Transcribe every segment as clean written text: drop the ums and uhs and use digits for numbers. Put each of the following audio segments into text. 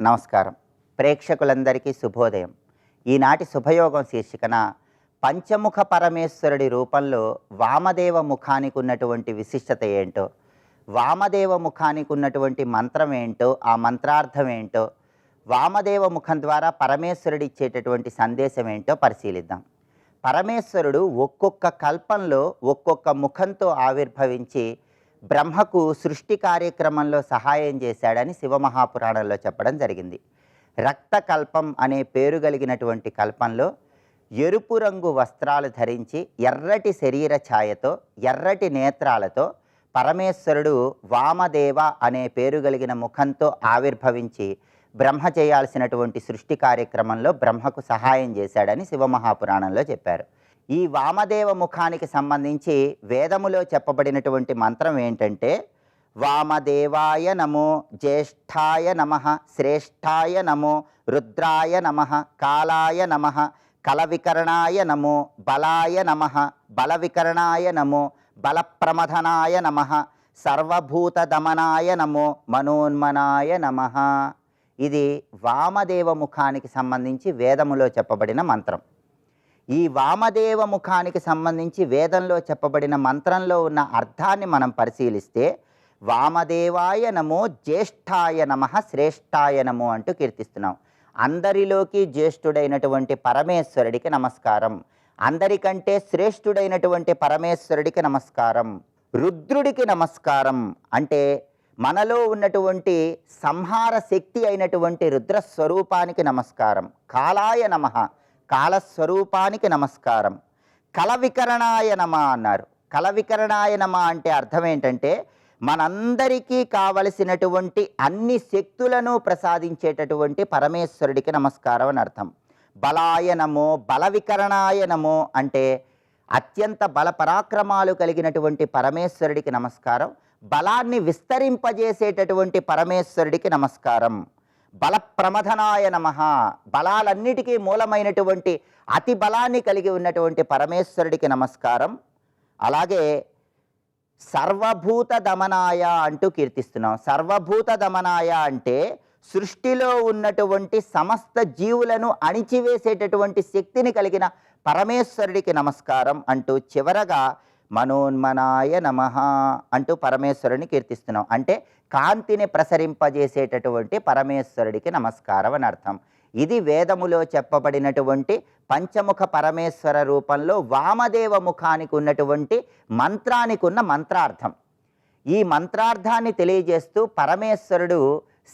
నమస్కారం. ప్రేక్షకులందరికీ శుభోదయం. ఈనాటి శుభయోగం శీర్షికన పంచముఖ పరమేశ్వరుడి రూపంలో వామదేవ ముఖానికి ఉన్నటువంటి విశిష్టత ఏంటో, వామదేవ ముఖానికి ఉన్నటువంటి మంత్రం ఏంటో, ఆ మంత్రార్థం ఏంటో, వామదేవ ముఖం ద్వారా పరమేశ్వరుడు ఇచ్చేటటువంటి సందేశం ఏంటో పరిశీలిద్దాం. పరమేశ్వరుడు ఒక్కొక్క కల్పంలో ఒక్కొక్క ముఖంతో ఆవిర్భవించి బ్రహ్మకు సృష్టి కార్యక్రమంలో సహాయం చేశాడని శివమహాపురాణంలో చెప్పడం జరిగింది. రక్తకల్పం అనే పేరు కలిగినటువంటి కల్పంలో ఎరుపు రంగు వస్త్రాలు ధరించి ఎర్రటి శరీర ఛాయతో ఎర్రటి నేత్రాలతో పరమేశ్వరుడు వామదేవ అనే పేరు కలిగిన ముఖంతో ఆవిర్భవించి బ్రహ్మ చేయాల్సినటువంటి సృష్టి కార్యక్రమంలో బ్రహ్మకు సహాయం చేశాడని శివమహాపురాణంలో చెప్పారు. ఈ వామదేవ ముఖానికి సంబంధించి వేదములో చెప్పబడినటువంటి మంత్రం ఏంటంటే, వామదేవాయ నమో, జ్యేష్ఠాయ నమః, శ్రేష్ఠాయ నమో, రుద్రాయ నమః, కాలాయ నమః, కలవికరణాయ నమో, బలాయ నమః, బలవికరణాయ నమో, బలప్రమథనాయ నమః, సర్వభూత దమనాయ నమో, మనోన్మనాయ నమః. ఇది వామదేవ ముఖానికి సంబంధించి వేదములో చెప్పబడిన మంత్రం. ఈ వామదేవ ముఖానికి సంబంధించి వేదంలో చెప్పబడిన మంత్రంలో ఉన్న అర్థాన్ని మనం పరిశీలిస్తే, వామదేవాయ నమో, జ్యేష్ఠాయ నమః, శ్రేష్ఠాయ నమో అంటూ కీర్తిస్తున్నాం. అందరిలోకి జ్యేష్ఠుడైనటువంటి పరమేశ్వరుడికి నమస్కారం, అందరికంటే శ్రేష్ఠుడైనటువంటి పరమేశ్వరుడికి నమస్కారం, రుద్రుడికి నమస్కారం. అంటే మనలో ఉన్నటువంటి సంహార శక్తి అయినటువంటి రుద్రస్వరూపానికి నమస్కారం. కాలాయ నమః, కాలస్వరూపానికి నమస్కారం. కలవికరణాయ నమ అన్నారు. కలవికరణాయ నమ అంటే అర్థం ఏంటంటే, మనందరికీ కావలసినటువంటి అన్ని శక్తులను ప్రసాదించేటటువంటి పరమేశ్వరుడికి నమస్కారం అని అర్థం. బలాయ నమో, బలవికరణాయ నమో అంటే అత్యంత బల పరాక్రమాలు కలిగినటువంటి పరమేశ్వరుడికి నమస్కారం. బలాన్ని విస్తరింపజేసేటటువంటి పరమేశ్వరుడికి నమస్కారం. బలప్రమథనాయ నమః, బలాలన్నిటికీ మూలమైనటువంటి అతి బలాన్ని కలిగి ఉన్నటువంటి పరమేశ్వరుడికి నమస్కారం. అలాగే సర్వభూత దమనాయ అంటూ కీర్తిస్తున్నాం. సర్వభూత దమనాయ అంటే సృష్టిలో ఉన్నటువంటి సమస్త జీవులను అణిచివేసేటటువంటి శక్తిని కలిగిన పరమేశ్వరుడికి నమస్కారం అంటూ చివరగా మనోన్మనాయ నమః అంటూ పరమేశ్వరుని కీర్తిస్తున్నాం. అంటే కాంతిని ప్రసరింపజేసేటటువంటి పరమేశ్వరుడికి నమస్కారం అని అర్థం. ఇది వేదములో చెప్పబడినటువంటి పంచముఖ పరమేశ్వర రూపంలో వామదేవ ముఖానికి ఉన్నటువంటి మంత్రానికి ఉన్న మంత్రార్థం. ఈ మంత్రార్థాన్ని తెలియజేస్తూ పరమేశ్వరుడు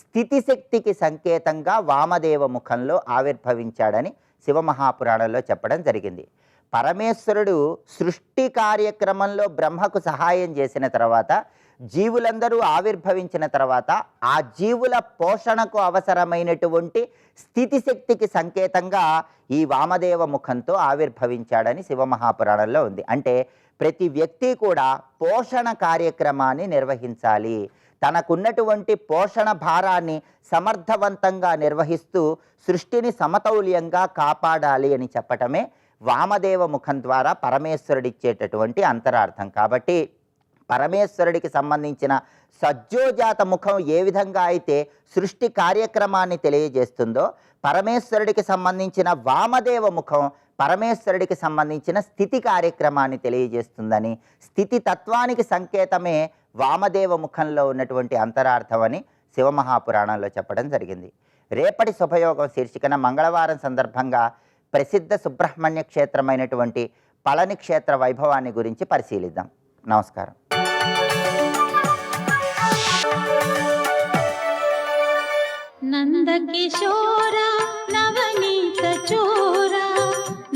స్థితిశక్తికి సంకేతంగా వామదేవ ముఖంలో ఆవిర్భవించాడని శివమహాపురాణంలో చెప్పడం జరిగింది. పరమేశ్వరుడు సృష్టి కార్యక్రమంలో బ్రహ్మకు సహాయం చేసిన తర్వాత, జీవులందరూ ఆవిర్భవించిన తర్వాత ఆ జీవుల పోషణకు అవసరమైనటువంటి స్థితిశక్తికి సంకేతంగా ఈ వామదేవ ముఖంతో ఆవిర్భవించాడని శివమహాపురాణంలో ఉంది. అంటే ప్రతి వ్యక్తి కూడా పోషణ కార్యక్రమాన్ని నిర్వహించాలి, తనకున్నటువంటి పోషణ భారాన్ని సమర్థవంతంగా నిర్వహిస్తూ సృష్టిని సమతౌల్యంగా కాపాడాలి అని చెప్పటమే వామదేవ ముఖం ద్వారా పరమేశ్వరుడిచ్చేటటువంటి అంతరార్థం. కాబట్టి పరమేశ్వరుడికి సంబంధించిన సజ్జోజాత ముఖం ఏ విధంగా అయితే సృష్టి కార్యక్రమాన్ని తెలియజేస్తుందో, పరమేశ్వరుడికి సంబంధించిన వామదేవ ముఖం పరమేశ్వరుడికి సంబంధించిన స్థితి కార్యక్రమాన్ని తెలియజేస్తుందని, స్థితి తత్వానికి సంకేతమే వామదేవ ముఖంలో ఉన్నటువంటి అంతరార్థం అని శివమహాపురాణంలో చెప్పడం జరిగింది. రేపటి శుభయోగం శీర్షికన మంగళవారం సందర్భంగా ప్రసిద్ధ సుబ్రహ్మణ్య క్షేత్రమైనటువంటి పళని క్షేత్ర వైభవాన్ని గురించి పరిశీలిద్దాం. నమస్కారం. నందకిశోర నవనీత చోర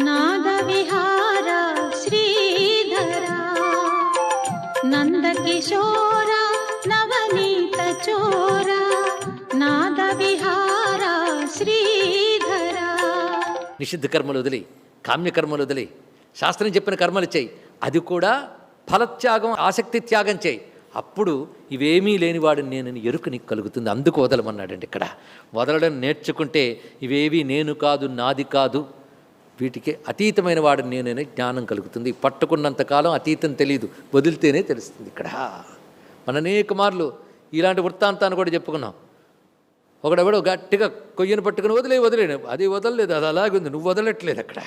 నాద విహార శ్రీధర, నందకిశోర నవనీత చోర నాద విహార శ్రీధర. నిషిద్ధ కర్మలు వదిలి, కామ్యకర్మలు వదిలి, శాస్త్రం చెప్పిన కర్మలు చేయి. అది కూడా ఫలత్యాగం, ఆసక్తి త్యాగం చేయి. అప్పుడు ఇవేమీ లేనివాడు నేనని ఎరుక నీకు కలుగుతుంది. అందుకు వదలమన్నాడండి. ఇక్కడ వదలడం నేర్చుకుంటే ఇవేవి నేను కాదు, నాది కాదు, వీటికి అతీతమైన వాడు నేననే జ్ఞానం కలుగుతుంది. పట్టుకున్నంతకాలం అతీతం తెలియదు, వదిలితేనే తెలుస్తుంది. ఇక్కడ మన అనేక మార్లు ఇలాంటి వృత్తాంతాన్ని కూడా చెప్పుకున్నాం. ఒకడెవడో గట్టిగా కొయ్యను పట్టుకుని వదిలేను అది వదలలేదు, అది అలాగే ఉంది, నువ్వు వదలట్లేదు. అక్కడ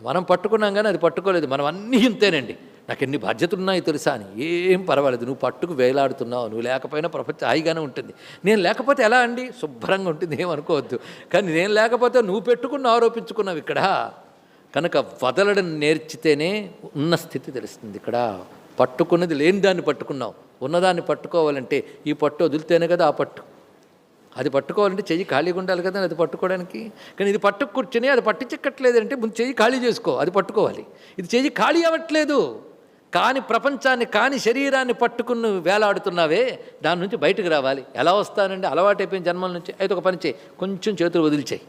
మనం పట్టుకున్నాం కానీ అది పట్టుకోలేదు. మనం అన్నీ ఇంతేనండి, నాకు ఎన్ని బాధ్యతలు ఉన్నాయో తెలుసా అని. ఏం పర్వాలేదు, నువ్వు పట్టుకు వేలాడుతున్నావు, నువ్వు లేకపోయినా ప్రపంచం హాయిగానే ఉంటుంది. నేను లేకపోతే ఎలా అండి, శుభ్రంగా ఉంటుంది, ఏమనుకోవద్దు. కానీ నేను లేకపోతే నువ్వు పెట్టుకున్న ఆరోపించుకున్నావు ఇక్కడ. కనుక వదలడం నేర్చితేనే ఉన్న స్థితి తెలుస్తుంది. ఇక్కడ పట్టుకున్నది లేని దాన్ని పట్టుకున్నావు, ఉన్నదాన్ని పట్టుకోవాలంటే ఈ పట్టు వదిలితేనే కదా ఆ పట్టు. అది పట్టుకోవాలంటే చెయ్యి ఖాళీగా ఉండాలి కదా అది పట్టుకోవడానికి. కానీ ఇది పట్టుకు కూర్చొని అది పట్టించక్కట్లేదంటే ముందు చెయ్యి ఖాళీ చేసుకో, అది పట్టుకోవాలి. ఇది చెయ్యి ఖాళీ అవ్వట్లేదు, కానీ ప్రపంచాన్ని కాని శరీరాన్ని పట్టుకుని వేలాడుతున్నావే, దాని నుంచి బయటకు రావాలి. ఎలా వస్తానండి, అలవాటైపోయిన జన్మల నుంచి. అయితే ఒక పని చేయి, కొంచెం చేతులు వదిలిచేయి,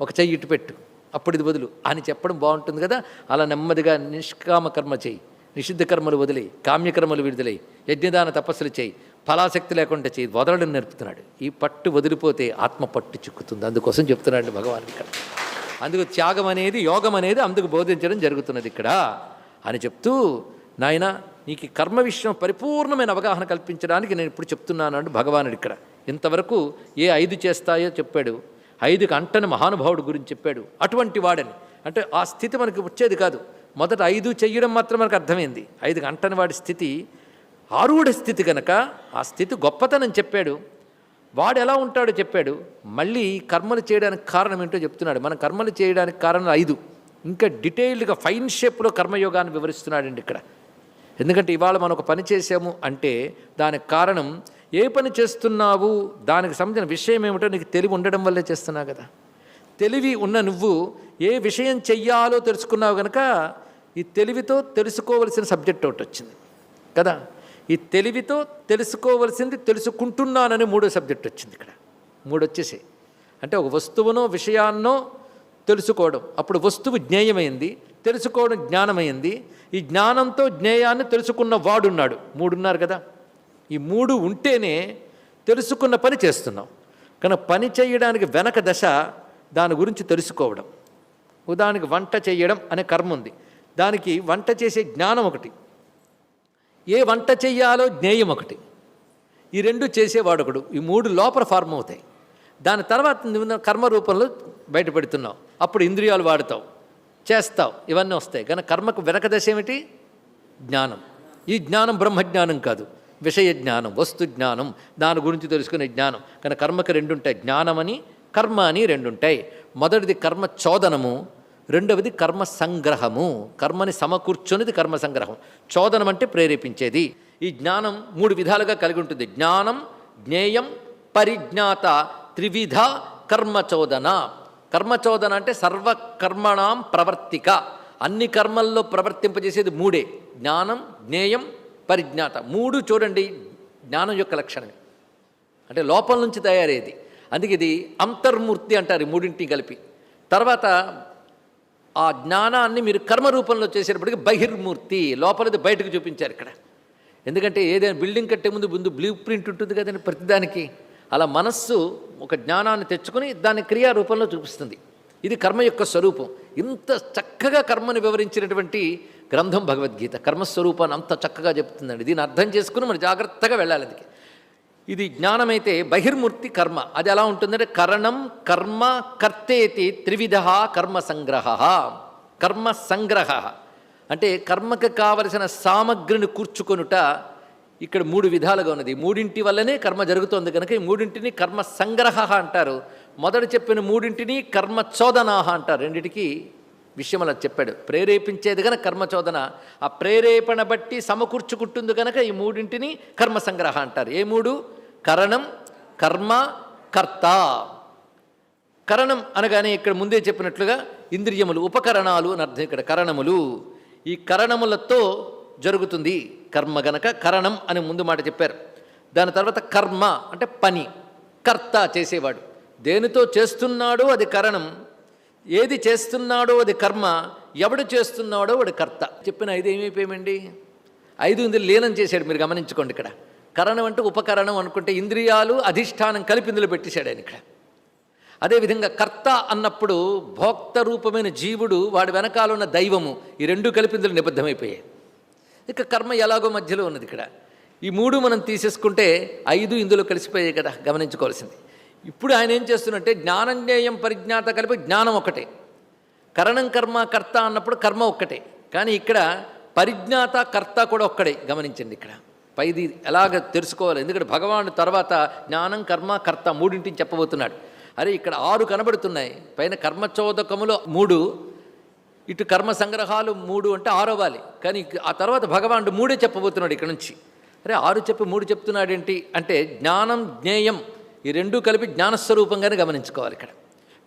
ఒక చెయ్యి ఇటు పెట్టు, అప్పుడు ఇది వదులు అని చెప్పడం బాగుంటుంది కదా. అలా నెమ్మదిగా నిష్కామ కర్మ చేయి, నిషిద్ధ కర్మలు వదిలి, కామ్యకర్మలు విడుదలై, యజ్ఞదాన తపస్సులు చేయి, ఫలాశక్తి లేకుండా చేయి, వదలడం నేర్పుతున్నాడు. ఈ పట్టు వదిలిపోతే ఆత్మ పట్టు చిక్కుతుంది. అందుకోసం చెప్తున్నాడు భగవాన్ ఇక్కడ. అందుకు త్యాగం అనేది, యోగం అనేది అందుకు బోధించడం జరుగుతున్నది ఇక్కడ అని చెప్తూ, నాయన నీకు ఈ కర్మ విషయం పరిపూర్ణమైన అవగాహన కల్పించడానికి నేను ఇప్పుడు చెప్తున్నాను అంటే భగవానుడు ఇక్కడ. ఇంతవరకు ఏ 5 చేస్తాయో చెప్పాడు, 5కి అంటని మహానుభావుడు గురించి చెప్పాడు. అటువంటి వాడని అంటే ఆ స్థితి మనకి వచ్చేది కాదు. మొదట 5 చెయ్యడం మాత్రం మనకు అర్థమైంది. 5కి అంటని వాడి స్థితి ఆరూఢ స్థితి కనుక ఆ స్థితి గొప్పతనం చెప్పాడు. వాడు ఎలా ఉంటాడో చెప్పాడు. మళ్ళీ కర్మలు చేయడానికి కారణం ఏంటో చెప్తున్నాడు. మనం కర్మలు చేయడానికి కారణం 5. ఇంకా డీటెయిల్డ్గా ఫైన్ షేప్లో కర్మయోగాన్ని వివరిస్తున్నాడండి ఇక్కడ. ఎందుకంటే ఇవాళ మనం ఒక పని చేసాము అంటే దానికి కారణం, ఏ పని చేస్తున్నావు దానికి సంబంధించిన విషయం ఏమిటో నీకు తెలివి ఉండడం వల్లే చేస్తున్నావు కదా. తెలివి ఉన్న నువ్వు ఏ విషయం చెయ్యాలో తెలుసుకున్నావు కనుక ఈ తెలివితో తెలుసుకోవలసిన సబ్జెక్ట్ ఒకటి వచ్చింది కదా. ఈ తెలివితో తెలుసుకోవలసింది తెలుసుకుంటున్నానని 3వ సబ్జెక్ట్ వచ్చింది ఇక్కడ. 3 వచ్చేసాయి. అంటే ఒక వస్తువునో విషయాన్నో తెలుసుకోవడం, అప్పుడు వస్తువు జ్ఞేయమైంది, తెలుసుకోవడం జ్ఞానమైంది. ఈ జ్ఞానంతో జ్ఞేయాన్ని తెలుసుకున్న వాడున్నాడు. 3 ఉన్నారు కదా. ఈ 3 ఉంటేనే తెలుసుకున్న పని చేస్తున్నాం. కానీ పని చేయడానికి వెనక దశ దాని గురించి తెలుసుకోవడం. ఉదాహరణకి వంట చేయడం అనే కర్మ ఉంది, దానికి వంట చేసే జ్ఞానం ఒకటి, ఏ వంట చెయ్యాలో జ్ఞేయం ఒకటి. ఈ 2 చేసేవాడు ఒకడు. ఈ 3 లోపల ఫార్మ్ అవుతాయి. దాని తర్వాత నువ్వు కర్మ రూపంలో బయటపెడుతున్నావు. అప్పుడు ఇంద్రియాలు వాడుతావు, చేస్తావు, ఇవన్నీ వస్తాయి. కానీ కర్మకు వెనక దశ ఏమిటి? జ్ఞానం. ఈ జ్ఞానం బ్రహ్మజ్ఞానం కాదు, విషయ జ్ఞానం, వస్తు జ్ఞానం, దాని గురించి తెలుసుకునే జ్ఞానం. కానీ కర్మకి 2 ఉంటాయి, జ్ఞానమని కర్మ అని 2 ఉంటాయి. మొదటిది కర్మ చోదనము, రెండవది కర్మ సంగ్రహము. కర్మని సమకూర్చున్నది కర్మ సంగ్రహం. చోదనం అంటే ప్రేరేపించేది. ఈ జ్ఞానం 3 విధాలుగా కలిగి ఉంటుంది. జ్ఞానం, జ్ఞేయం, పరిజ్ఞాత, త్రివిధ కర్మచోదన. కర్మచోదన అంటే సర్వకర్మణాం ప్రవర్తిక, అన్ని కర్మల్లో ప్రవర్తింపజేసేది 3. జ్ఞానం, జ్ఞేయం, పరిజ్ఞాత. 3 చూడండి జ్ఞానం యొక్క లక్షణమే, అంటే లోపల నుంచి తయారయ్యేది. అందుకే ఇది అంతర్మూర్తి అంటారు ఈ 3 కలిపి. తర్వాత ఆ జ్ఞానాన్ని మీరు కర్మ రూపంలో చేసేటప్పటికి బహిర్మూర్తి, లోపలది బయటకు చూపించారు ఇక్కడ. ఎందుకంటే ఏదైనా బిల్డింగ్ కట్టే ముందు బ్లూ ప్రింట్ ఉంటుంది కదండి ప్రతిదానికి. అలా మనస్సు ఒక జ్ఞానాన్ని తెచ్చుకొని దాన్ని క్రియారూపంలో చూపిస్తుంది. ఇది కర్మ యొక్క స్వరూపం. ఇంత చక్కగా కర్మను వివరించినటువంటి గ్రంథం భగవద్గీత. కర్మస్వరూపాన్ని అంత చక్కగా చెప్తుందండి. దీన్ని అర్థం చేసుకుని మనం జాగ్రత్తగా వెళ్ళాలి. అందుకే ఇది జ్ఞానమైతే బహిర్మూర్తి కర్మ. అది ఎలా ఉంటుందంటే కరణం కర్మ కర్తేతి త్రివిధ కర్మ సంగ్రహ. కర్మ సంగ్రహ అంటే కర్మకు కావలసిన సామగ్రిని కూర్చుకొనుట ఇక్కడ 3 విధాలుగా ఉన్నది. 3 వల్లనే కర్మ జరుగుతోంది కనుక ఈ 3 కర్మ సంగ్రహ అంటారు. మొదట చెప్పిన 3 కర్మ చోదనాహ అంటారు. 2 విషయం అలా చెప్పాడు. ప్రేరేపించేది కనుక కర్మచోదన, ఆ ప్రేరేపణ బట్టి సమకూర్చుకుంటుంది కనుక ఈ 3 కర్మ సంగ్రహ అంటారు. ఏ 3? కరణం, కర్మ, కర్త. కరణం అనగానే ఇక్కడ ముందే చెప్పినట్లుగా ఇంద్రియములు, ఉపకరణాలు అని అర్థం. ఇక్కడ కరణములు, ఈ కరణములతో జరుగుతుంది కర్మ గనక కరణం అని ముందు మాట చెప్పారు. దాని తర్వాత కర్మ అంటే పని, కర్త చేసేవాడు. దేనితో చేస్తున్నాడో అది కరణం, ఏది చేస్తున్నాడో అది కర్మ, ఎవడు చేస్తున్నాడో వాడు కర్త. చెప్పిన 5 ఏమైపోయామండి? 5 ఇందులో లీనం చేశాడు. మీరు గమనించుకోండి. ఇక్కడ కరణం అంటే ఉపకరణం అనుకుంటే ఇంద్రియాలు అధిష్టానం కలిపి ఇందులో పెట్టేశాడు ఆయన ఇక్కడ. అదేవిధంగా కర్త అన్నప్పుడు భోక్త రూపమైన జీవుడు, వాడి వెనకాల ఉన్న దైవము, ఈ 2 కలిపి ఇందులో నిబద్ధమైపోయాయి. ఇక కర్మ ఎలాగో మధ్యలో ఉన్నది ఇక్కడ. ఈ 3 మనం తీసేసుకుంటే 5 ఇందులో కలిసిపోయాయి కదా, గమనించుకోవాల్సింది. ఇప్పుడు ఆయన ఏం చేస్తున్నట్టే జ్ఞానం జ్ఞేయం పరిజ్ఞాత కలిపి జ్ఞానం ఒకటే, కరణం కర్మ కర్త అన్నప్పుడు కర్మ ఒక్కటే. కానీ ఇక్కడ పరిజ్ఞాత కర్త కూడా ఒక్కడే. గమనించండి ఇక్కడ పైది ఎలాగ తెలుసుకోవాలి, ఎందుకంటే భగవానుడు తర్వాత జ్ఞానం కర్మ కర్త మూడింటిని చెప్పబోతున్నాడు. అరే ఇక్కడ 6 కనబడుతున్నాయి, పైన కర్మచోదకములు 3, ఇటు కర్మ సంగ్రహాలు 3 అంటే 6 అవ్వాలి. కానీ ఆ తర్వాత భగవానుడు 3 చెప్పబోతున్నాడు ఇక్కడ నుంచి. అరే 6 చెప్పి 3 చెప్తున్నాడు ఏంటి అంటే జ్ఞానం జ్ఞేయం ఈ 2 కలిపి జ్ఞానస్వరూపంగానే గమనించుకోవాలి. ఇక్కడ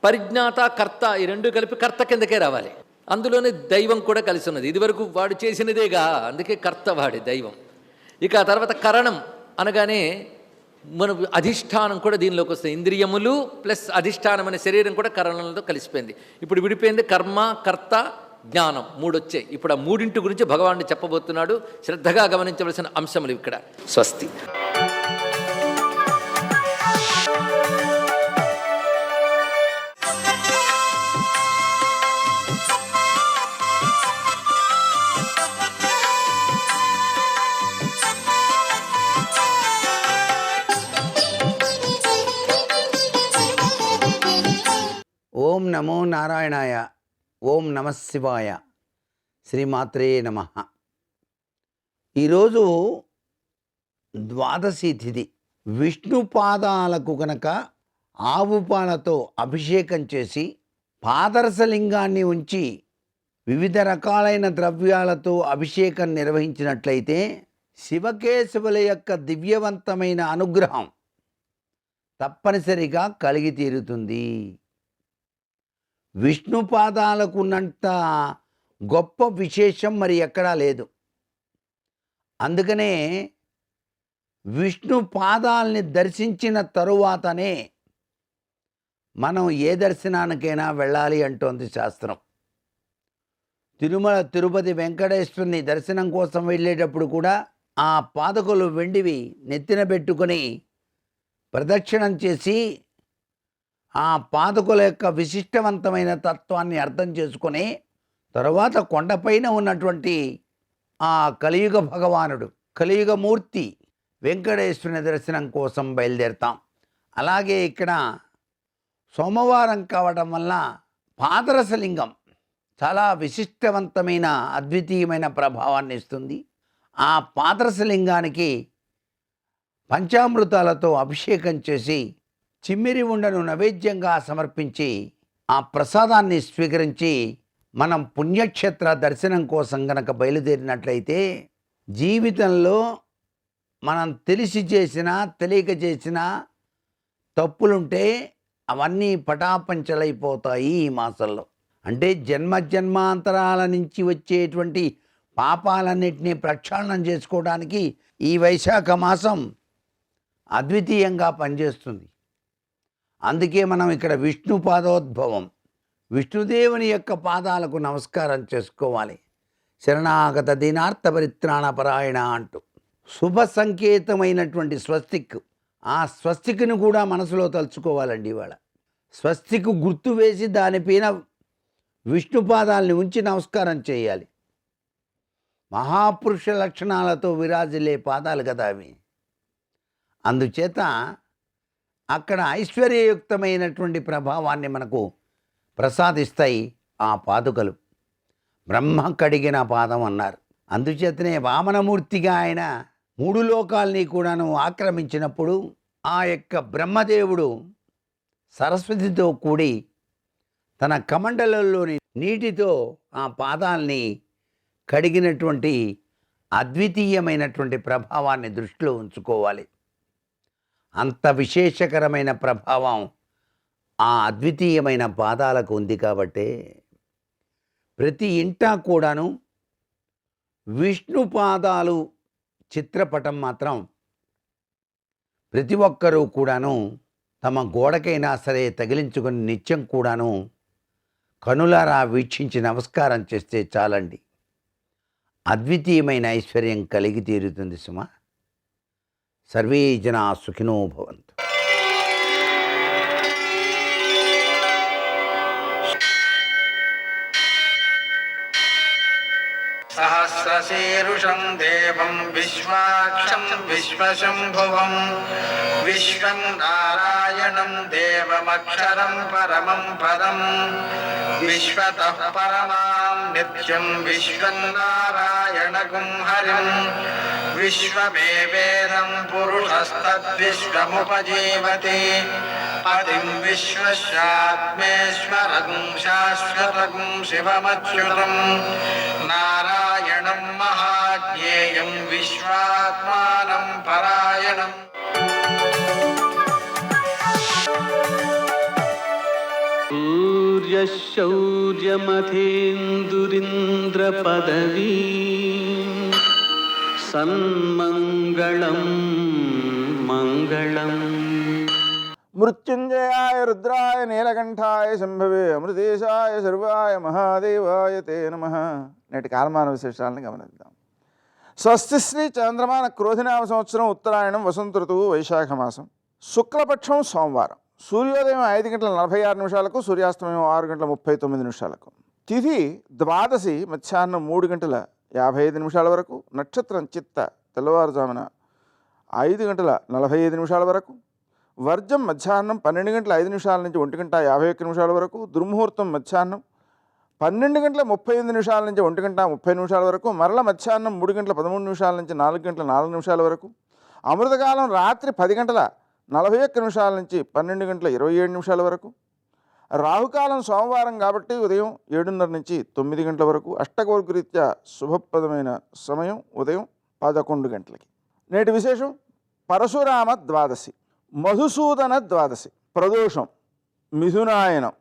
పరిజ్ఞాత కర్త ఈ 2 కలిపి కర్త కిందకే రావాలి. అందులోనే దైవం కూడా కలిసి ఉన్నది. ఇదివరకు వాడు చేసినదేగా, అందుకే కర్త వాడి దైవం. ఇక ఆ తర్వాత కరణం అనగానే మన అధిష్టానం కూడా దీనిలోకి వస్తుంది. ఇంద్రియములు ప్లస్ అధిష్టానం అనే శరీరం కూడా కరణంలో కలిసిపోయింది. ఇప్పుడు విడిపోయింది కర్మ కర్త జ్ఞానం 3 వచ్చాయి. ఇప్పుడు ఆ 3 గురించి భగవానుడు చెప్పబోతున్నాడు. శ్రద్ధగా గమనించవలసిన అంశములు ఇక్కడ. స్వస్తి. ఓం నమో నారాయణాయ. ఓం నమః శివాయ. శ్రీమాత్రే నమః. ఈరోజు ద్వాదశి తిథి. విష్ణు పాదాలకు కనుక ఆవు పాలతో అభిషేకం చేసి పాదరసలింగాన్ని ఉంచి వివిధ రకాలైన ద్రవ్యాలతో అభిషేకం నిర్వహించినట్లయితే శివకేశవుల యొక్క దివ్యవంతమైన అనుగ్రహం తప్పనిసరిగా కలిగి తీరుతుంది. విష్ణు పాదాలకు ఉన్నంత గొప్ప విశేషం మరి ఎక్కడా లేదు. అందుకనే విష్ణు పాదాలని దర్శించిన తరువాతనే మనం ఏ దర్శనానికైనా వెళ్ళాలి అంటోంది శాస్త్రం. తిరుమల తిరుపతి వెంకటేశ్వరుని దర్శనం కోసం వెళ్ళేటప్పుడు కూడా ఆ పాదకులు వెండివి నెత్తిన పెట్టుకొని ప్రదక్షిణం చేసి ఆ పాదకుల యొక్క విశిష్టవంతమైన తత్వాన్ని అర్థం చేసుకొని తర్వాత కొండపైన ఉన్నటువంటి ఆ కలియుగ భగవానుడు కలియుగమూర్తి వెంకటేశ్వరుని దర్శనం కోసం బయలుదేరుతాం. అలాగే ఇక్కడ సోమవారం కావడం వల్ల పాదరసలింగం చాలా విశిష్టవంతమైన అద్వితీయమైన ప్రభావాన్ని ఇస్తుంది. ఆ పాదరసలింగానికి పంచామృతాలతో అభిషేకం చేసి చిమ్మిరి ఉండను నైవేద్యంగా సమర్పించి ఆ ప్రసాదాన్ని స్వీకరించి మనం పుణ్యక్షేత్ర దర్శనం కోసం గనక బయలుదేరినట్లయితే జీవితంలో మనం తెలిసి చేసినా తెలియక చేసినా తప్పులుంటే అవన్నీ పటాపంచలైపోతాయి ఈ మాసంలో. అంటే జన్మాంతరాల నుంచి వచ్చేటువంటి పాపాలన్నింటినీ ప్రక్షాళనం చేసుకోవడానికి ఈ వైశాఖ మాసం అద్వితీయంగా పనిచేస్తుంది. అందుకే మనం ఇక్కడ విష్ణు పాదోద్భవం విష్ణుదేవుని యొక్క పాదాలకు నమస్కారం చేసుకోవాలి. శరణాగత దీనార్థ పరిత్రాణ పరాయణ అంటూ శుభ సంకేతమైనటువంటి స్వస్తిక్, ఆ స్వస్తిక్ను కూడా మనసులో తలుచుకోవాలండి. ఇవాళ స్వస్తిక్ గుర్తు వేసి దానిపైన విష్ణు పాదాలని ఉంచి నమస్కారం చేయాలి. మహాపురుష లక్షణాలతో విరాజిల్లే పాదాలు కదా అవి. అందుచేత అక్కడ ఐశ్వర్యయుక్తమైనటువంటి ప్రభావాన్ని మనకు ప్రసాదిస్తాయి ఆ పాదుకలు. బ్రహ్మ కడిగిన పాదం అన్నారు. అందుచేతనే వామనమూర్తిగా ఆయన 3 లోకాల్ని కూడాను ఆక్రమించినప్పుడు ఆ యొక్క బ్రహ్మదేవుడు సరస్వతితో కూడి తన కమండలంలోని నీటితో ఆ పాదాల్ని కడిగినటువంటి అద్వితీయమైనటువంటి ప్రభావాన్ని దృష్టిలో ఉంచుకోవాలి. అంత విశేషకరమైన ప్రభావం ఆ అద్వితీయమైన పాదాలకు ఉంది. కాబట్టి ప్రతి ఇంటా కూడాను విష్ణు పాదాలు చిత్రపటం మాత్రం ప్రతి ఒక్కరూ కూడాను తమ గోడకైనా సరే తగిలించుకొని నిత్యం కూడాను కనులారా వీక్షించి నమస్కారం చేస్తే చాలండి. అద్వితీయమైన ఐశ్వర్యం కలిగి తీరుతుంది సుమా. సర్వే జనా సుఖినో భవంతు. సహస్ర शीरुषं देवं विश्वाक्षं विश्वशम्भुवं विश्वं नारायणं देवमक्षरं परमं पदं विश्वतः परमां नित्यं विश्वन्नारायणगुं हरिं विश्वमेवेदं पुरुषस्तद्विश्वमुपजीवति पतिं विश्वस्यात्मेश्वरं शाश्वतं शिवमच्युतं नारायणं महाज्ञेयं विश्वात्मानं परायणम् सूर्यशौर्यमथेन्दुरिन्द्रपदवी सन्मङ्गलं मङ्गलम् మృత్యుంజయాయ రుద్రాయ నీలకంఠాయ శంభవే అమృతేశాయ సర్వాయ మహాదేవాయ తే నమః. నేటి కాలమాన విశేషాలను గమనిద్దాం. స్వస్తి శ్రీ చంద్రమాన క్రోధినామ సంవత్సరం ఉత్తరాయణం వసంత ఋతువు వైశాఖ మాసం శుక్లపక్షం సోమవారం సూర్యోదయం 5:46 సూర్యాస్తమయం 6:39 తిథి ద్వాదశి మధ్యాహ్నం 3:55 వరకు నక్షత్రం చిత్త తెల్లవారుజామున 5:45 వరకు వర్జం మధ్యాహ్నం 12:05 నుంచి 1:51 వరకు దుర్ముహూర్తం మధ్యాహ్నం 12:38 నుంచి 1:30 వరకు మరల మధ్యాహ్నం 3:13 నుంచి 4:04 వరకు అమృతకాలం రాత్రి 10:41 నుంచి 12:27 వరకు రాహుకాలం సోమవారం కాబట్టి ఉదయం 7:30 నుంచి 9 గంటల వరకు అష్టకవర్గరీత్యా శుభప్రదమైన సమయం ఉదయం 11 గంటలకి. నేటి విశేషం పరశురామ ద్వాదశి మధుసూదన ద్వాదశి ప్రదోషం మిథునాయనం.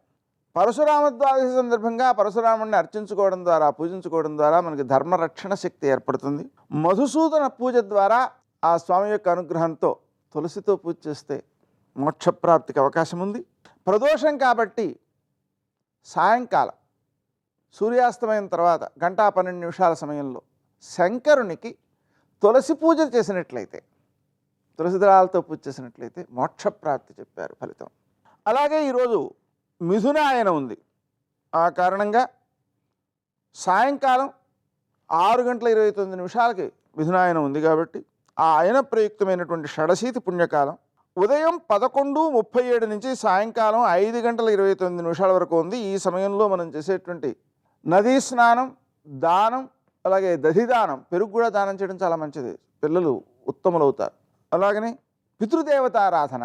పరశురామ ద్వాదశి సందర్భంగా పరశురాముడిని అర్చించుకోవడం ద్వారా పూజించుకోవడం ద్వారా మనకి ధర్మరక్షణ శక్తి ఏర్పడుతుంది. మధుసూదన పూజ ద్వారా ఆ స్వామి యొక్క అనుగ్రహంతో తులసితో పూజ చేస్తే మోక్షప్రాప్తికి అవకాశం ఉంది. ప్రదోషం కాబట్టి సాయంకాలం సూర్యాస్తమయం తర్వాత 1:12 సమయంలో శంకరునికి తులసి పూజ చేసినట్లయితే తులసి దళాలతో పూజ చేసినట్లయితే మోక్షప్రాప్తి చెప్పారు ఫలితం. అలాగే ఈరోజు మిథునాయన ఉంది. ఆ కారణంగా సాయంకాలం 6:29 మిథునాయన ఉంది కాబట్టి ఆ ఆయన ప్రయుక్తమైనటువంటి షడశీతి పుణ్యకాలం ఉదయం 11:37 నుంచి సాయంకాలం 5:29 వరకు ఉంది. ఈ సమయంలో మనం చేసేటువంటి నదీ స్నానం, దానం, అలాగే దధిదానం, పెరుగు కూడా దానం చేయడం చాలా మంచిది, పిల్లలు ఉత్తములవుతారు. అలాగనే పితృదేవతారాధన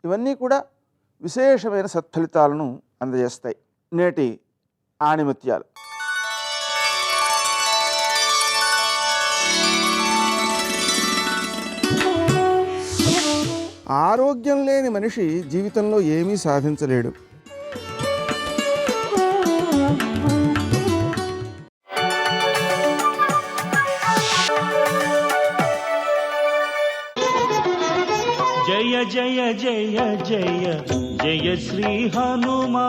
ఇవన్నీ కూడా విశేషమైన సత్ఫలితాలను అందజేస్తాయి. నేటి ఆణిముత్యాలు. ఆరోగ్యం లేని మనిషి జీవితంలో ఏమీ సాధించలేడు. జయ జయ జయ జయ జయ శ్రీ హనుమా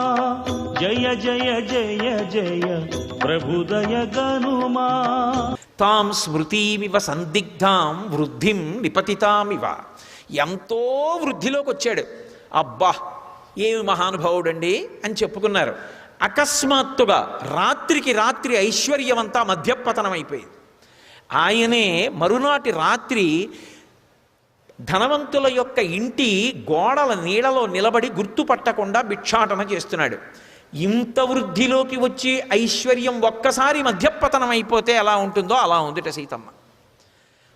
జయ జయ జయ జయ ప్రభుదయ గనుమా తాం స్మృతిమివ సందిగ్ధాం వృద్ధిం నిపతితామివ. ఎంతో వృద్ధిలోకి వచ్చాడు. అబ్బా ఏమి మహానుభావుడండి అని చెప్పుకున్నారు. అకస్మాత్తుగా రాత్రికి రాత్రి ఐశ్వర్యమంతా మధ్యపతనమైపోయింది. ఆయనే మరునాటి రాత్రి ధనవంతుల యొక్క ఇంటి గోడల నీడలో నిలబడి గుర్తుపట్టకుండా భిక్షాటన చేస్తున్నాడు. ఇంత వృద్ధిలోకి వచ్చి ఐశ్వర్యం ఒక్కసారి మధ్యపతనం అయిపోతే ఎలా ఉంటుందో అలా ఉందిట సీతమ్మ.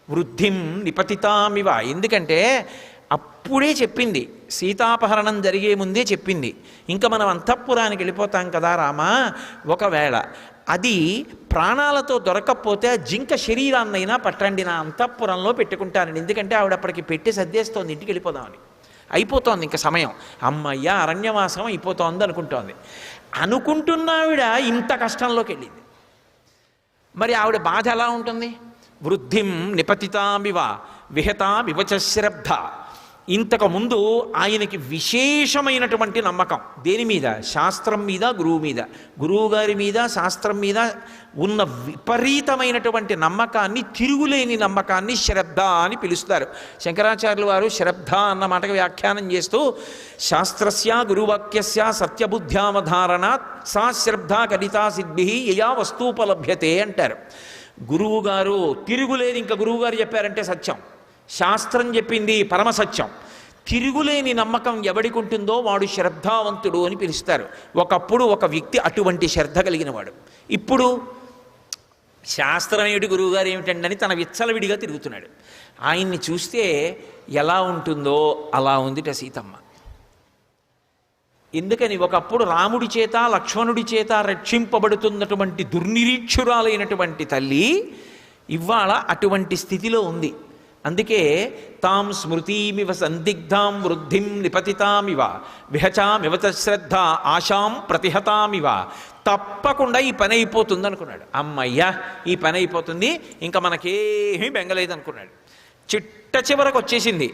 వృద్ధిం నిపతితామివ. ఎందుకంటే అప్పుడే చెప్పింది, సీతాపహరణం జరిగే ముందే చెప్పింది, ఇంకా మనం అంతఃపురానికి వెళ్ళిపోతాం కదా రామా, ఒకవేళ అది ప్రాణాలతో దొరకకపోతే ఆ జింక శరీరాన్నైనా పట్టండి, నా అంతఃపురంలో పెట్టుకుంటానండి. ఎందుకంటే ఆవిడ అప్పటికి పెట్టి సర్దేస్తోంది, ఇంటికి వెళ్ళిపోదామని. అయిపోతోంది ఇంకా సమయం, అమ్మయ్య అరణ్యవాసం అయిపోతోంది అనుకుంటున్న ఆవిడ ఇంత కష్టంలోకి వెళ్ళింది. మరి ఆవిడ బాధ ఎలా ఉంటుంది? వృద్ధిం నిపతితామివ విహతామివ చ శ్రద్ధ. ఇంతకుముందు ఆయనకి విశేషమైనటువంటి నమ్మకం దేని మీద? శాస్త్రం మీద, గురువు మీద. గురువుగారి మీద, శాస్త్రం మీద ఉన్న విపరీతమైనటువంటి నమ్మకాన్ని, తిరుగులేని నమ్మకాన్ని శ్రద్ధ అని పిలుస్తారు. శంకరాచార్యుల వారు శ్రద్ధ అన్న మాటకు వ్యాఖ్యానం చేస్తూ శాస్త్రస్య గురువాక్యస్య సత్యబుద్ధ్యావధారణాత్ సా శ్రద్ధ కలితా సిద్భి యయా వస్తూపలభ్యతే అంటారు. గురువుగారు తిరుగులేదు, ఇంకా గురువుగారు చెప్పారంటే సత్యం, శాస్త్రం చెప్పింది పరమ సత్యం. తిరుగులేని నమ్మకం ఎవడికి ఉంటుందో వాడు శ్రద్ధావంతుడు అని పిలుస్తారు. ఒకప్పుడు ఒక వ్యక్తి అటువంటి శ్రద్ధ కలిగిన వాడు. ఇప్పుడు శాస్త్రం ఏమిటి, గురువుగారు ఏమిటండి అని తన విచ్చలవిడిగా తిరుగుతున్నాడు. ఆయన్ని చూస్తే ఎలా ఉంటుందో అలా ఉందిట సీతమ్మ. ఎందుకని ఒకప్పుడు రాముడి చేత లక్ష్మణుడి చేత రక్షింపబడుతున్నటువంటి దుర్నిరీక్షురాలైనటువంటి తల్లి ఇవాళ అటువంటి స్థితిలో ఉంది. అందుకే తాం స్మృతిమివ సందిగ్ధాం వృద్ధిం నిపతితామివ విహచామివత శ్రద్ధ ఆశాం ప్రతిహతామివ. తప్పకుండా ఈ పని అయిపోతుంది అనుకున్నాడు. అమ్మయ్యా ఈ పని అయిపోతుంది, ఇంకా మనకేమీ బెంగలేదు అనుకున్నాడు. చిట్ట చివరకు వచ్చేసింది,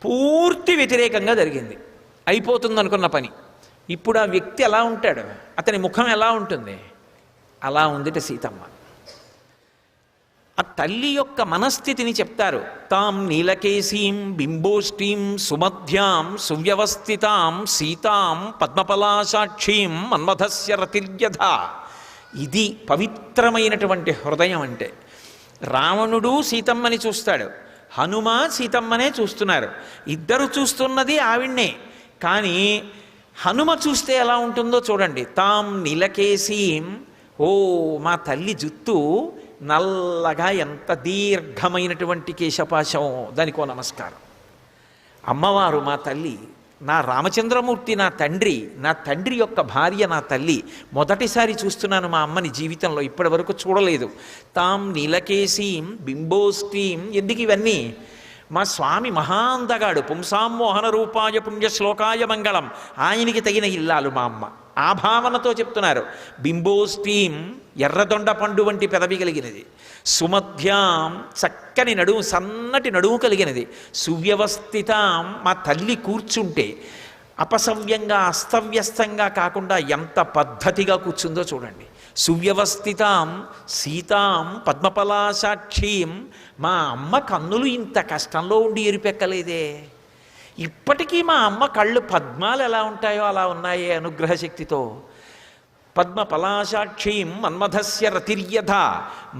పూర్తి వ్యతిరేకంగా జరిగింది. అయిపోతుంది అనుకున్న పని. ఇప్పుడు ఆ వ్యక్తి ఎలా ఉంటాడు, అతని ముఖం ఎలా ఉంటుంది, అలా ఉందిట సీతమ్మ. ఆ తల్లి యొక్క మనస్థితిని చెప్తారు. తాం నీలకేశీం బింబోష్ఠీం సుమధ్యాం సువ్యవస్థితాం సీతాం పద్మపలాసాక్షీం మన్మథస్య రతిర్యథ. ఇది పవిత్రమైనటువంటి హృదయం అంటే. రావణుడు సీతమ్మని చూస్తాడు, హనుమ సీతమ్మనే చూస్తున్నారు. ఇద్దరు చూస్తున్నది ఆవిడ్నే. కానీ హనుమ చూస్తే ఎలా ఉంటుందో చూడండి. తాం నీలకేశీం, ఓ మా తల్లి జుత్తు నల్లగా ఎంత దీర్ఘమైనటువంటి కేశపాశం, దానికో నమస్కారం. అమ్మవారు మా తల్లి, నా రామచంద్రమూర్తి నా తండ్రి యొక్క భార్య నా తల్లి. మొదటిసారి చూస్తున్నాను మా అమ్మని జీవితంలో, ఇప్పటి వరకు చూడలేదు. తాం నీలకేశీం బింబోష్ఠీం. ఎందుకు ఇవన్నీ? మా స్వామి మహాందగాడు, పుంసామోహన రూపాయ పుణ్యశ్లోకాయ మంగళం, ఆయనకి తగిన ఇల్లాలు మా అమ్మ. ఆ భావనతో చెప్తున్నారు. బింబోష్ఠీం, ఎర్రదొండ పండు వంటి పెదవి కలిగినది. సుమధ్యాం, చక్కని నడుము, సన్నటి నడుము కలిగినది. సువ్యవస్థితాం, మా తల్లి కూర్చుంటే అపసవ్యంగా అస్తవ్యస్తంగా కాకుండా ఎంత పద్ధతిగా కూర్చుందో చూడండి. సువ్యవస్థితాం సీతాం పద్మపలాసాక్షీం. మా అమ్మ కన్నులు ఇంత కష్టంలో ఉండి ఎరిపెక్కలేదే. ఇప్పటికీ మా అమ్మ కళ్ళు పద్మాలు ఎలా ఉంటాయో అలా ఉన్నాయే అనుగ్రహ శక్తితో. పద్మపలాసాక్షీం మన్మథస్య రతిర్యథ.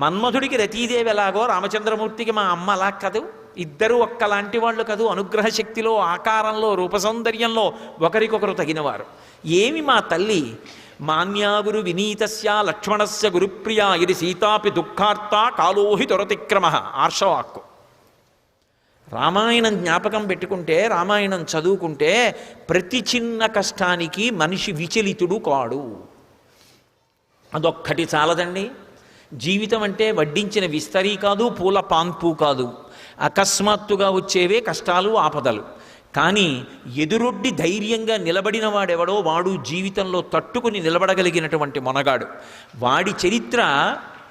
మన్మధుడికి రతీదేవి ఎలాగో రామచంద్రమూర్తికి మా అమ్మ అలా కదూ. ఇద్దరూ ఒక్కలాంటి వాళ్ళు కదూ. అనుగ్రహ శక్తిలో, ఆకారంలో, రూపసౌందర్యంలో ఒకరికొకరు తగినవారు. ఏమి మా తల్లి. మాన్యాగురు వినీతస్య లక్ష్మణస్య గురుప్రియా ఇది సీతాపి దుఃఖార్త కాలోహి దురతిక్రమ. ఆర్షవాక్కు. రామాయణం జ్ఞాపకం పెట్టుకుంటే, రామాయణం చదువుకుంటే ప్రతి చిన్న కష్టానికి మనిషి విచలితుడు కాడు. అదొక్కటి చాలదండి. జీవితం అంటే వడ్డించిన విస్తరీ కాదు, పూల పాన్పు కాదు. అకస్మాత్తుగా వచ్చేవే కష్టాలు, ఆపదలు. కానీ ఎదురొడ్డి ధైర్యంగా నిలబడిన వాడెవడో వాడు జీవితంలో తట్టుకుని నిలబడగలిగినటువంటి మొనగాడు. వాడి చరిత్ర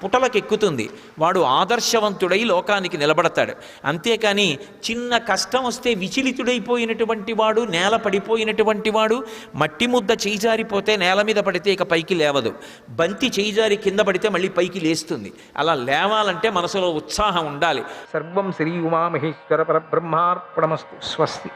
పుటలకెక్కుతుంది. వాడు ఆదర్శవంతుడై లోకానికి నిలబడతాడు. అంతేకాని చిన్న కష్టం వస్తే విచలితుడైపోయినటువంటి వాడు, నేల పడిపోయినటువంటి వాడు, మట్టి ముద్ద చేయిజారిపోతే నేల మీద పడితే ఇక పైకి లేవదు. బంతి చేయిజారి కింద పడితే మళ్ళీ పైకి లేస్తుంది. అలా లేవాలంటే మనసులో ఉత్సాహం ఉండాలి. సర్వం శ్రీ ఉమామహేశ్వర పరబ్రహ్మార్పణమస్తు. స్వస్తి.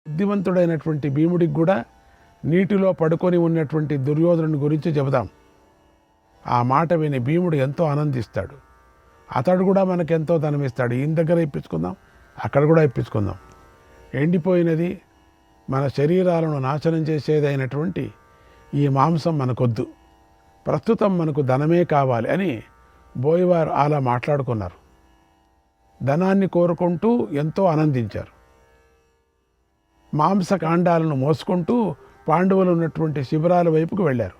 బుద్ధిమంతుడైనటువంటి భీముడికి కూడా నీటిలో పడుకొని ఉన్నటువంటి దుర్యోధనుని గురించి చెబుదాం. ఆ మాట విని భీముడు ఎంతో ఆనందిస్తాడు. అతడు కూడా మనకెంతో ధనం ఇస్తాడు. ఈయన దగ్గర ఇప్పించుకుందాం, అక్కడ కూడా ఇప్పించుకుందాం. ఎండిపోయినది, మన శరీరాలను నాశనం చేసేదైనటువంటి ఈ మాంసం మనకొద్దు, ప్రస్తుతం మనకు ధనమే కావాలి అని బోయవారు అలా మాట్లాడుకున్నారు. ధనాన్ని కోరుకుంటూ ఎంతో ఆనందించారు. మాంసకాండాలను మోసుకుంటూ పాండవులు ఉన్నటువంటి శిబిరాల వైపుకు వెళ్ళారు.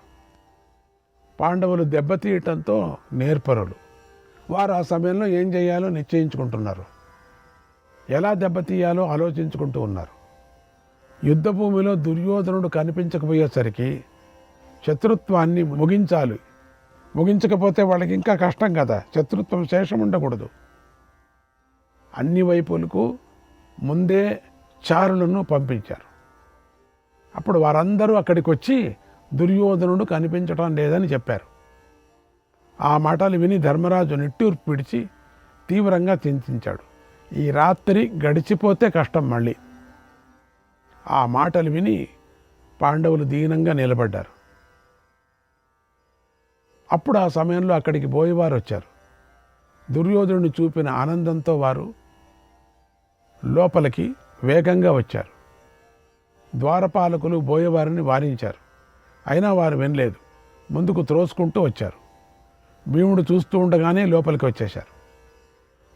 పాండవులు దెబ్బతీయటంతో నేర్పరులు. వారు ఆ సమయంలో ఏం చేయాలో నిశ్చయించుకుంటున్నారు. ఎలా దెబ్బతీయాలో ఆలోచించుకుంటూ ఉన్నారు. యుద్ధభూమిలో దుర్యోధనుడు కనిపించకపోయేసరికి శత్రుత్వాన్ని ముగించాలి. ముగించకపోతే వాళ్ళకి ఇంకా కష్టం కదా. శత్రుత్వం శేషం ఉండకూడదు. అన్ని వైపులకు ముందే చారులను పంపించారు. అప్పుడు వారందరూ అక్కడికి వచ్చి దుర్యోధనుడు కనిపించటం లేదని చెప్పారు. ఆ మాటలు విని ధర్మరాజు నిట్టూర్పు విడిచి తీవ్రంగా చింతించాడు. ఈ రాత్రి గడిచిపోతే కష్టం మళ్ళీ. ఆ మాటలు విని పాండవులు దీనంగా నిలబడ్డారు. అప్పుడు ఆ సమయంలో అక్కడికి బోయవారు వచ్చారు. దుర్యోధనుడిని చూపిన ఆనందంతో వారు లోపలికి వేగంగా వచ్చారు. ద్వారపాలకులు బోయవారిని వారించారు. అయినా వారు వినలేదు. ముందుకు త్రోసుకుంటూ వచ్చారు. భీముడు చూస్తూ ఉండగానే లోపలికి వచ్చేశారు.